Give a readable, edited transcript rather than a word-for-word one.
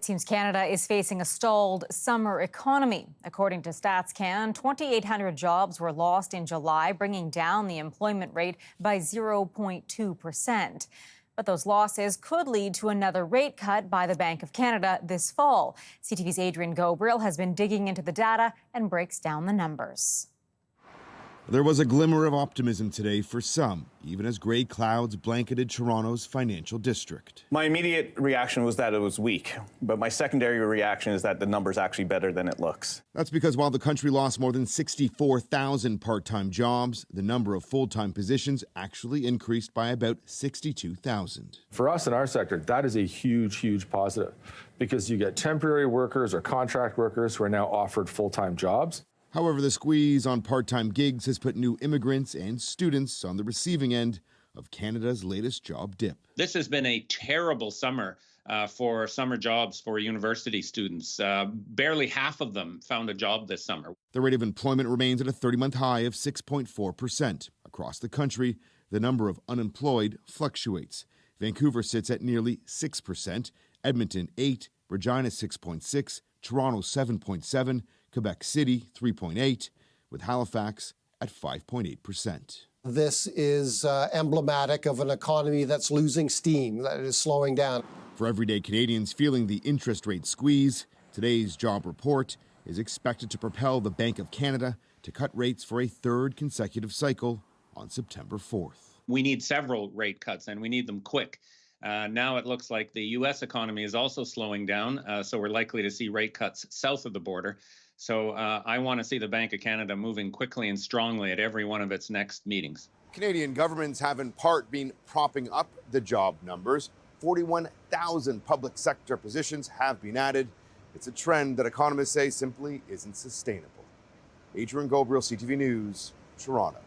It seems Canada is facing a stalled summer economy. According to StatsCan, 2,800 jobs were lost in July, bringing down the employment rate by 0.2%. But those losses could lead to another rate cut by the Bank of Canada this fall. CTV's Adrian Ghobrial has been digging into the data and breaks down the numbers. There was a glimmer of optimism today for some, even as gray clouds blanketed Toronto's financial district. My immediate reaction was that it was weak, but my secondary reaction is that the number's actually better than it looks. That's because while the country lost more than 64,000 part-time jobs, the number of full-time positions actually increased by about 62,000. For us in our sector, that is a huge, huge positive because you get temporary workers or contract workers who are now offered full-time jobs. However, the squeeze on part-time gigs has put new immigrants and students on the receiving end of Canada's latest job dip. This has been a terrible summer for summer jobs for university students. Barely half of them found a job this summer. The rate of employment remains at a 30-month high of 6.4%. Across the country, the number of unemployed fluctuates. Vancouver sits at nearly 6%, Edmonton 8%, Regina 6.6%, Toronto 7.7%, Quebec City 3.8%, with Halifax at 5.8%. This is emblematic of an economy that's losing steam, that is slowing down. For everyday Canadians feeling the interest rate squeeze, today's job report is expected to propel the Bank of Canada to cut rates for a third consecutive cycle on September 4th. We need several rate cuts, and we need them quick. Now it looks like the U.S. economy is also slowing down, so we're likely to see rate cuts south of the border. So I want to see the Bank of Canada moving quickly and strongly at every one of its next meetings. Canadian governments have in part been propping up the job numbers. 41,000 public sector positions have been added. It's a trend that economists say simply isn't sustainable. Adrian Ghobrial, CTV News, Toronto.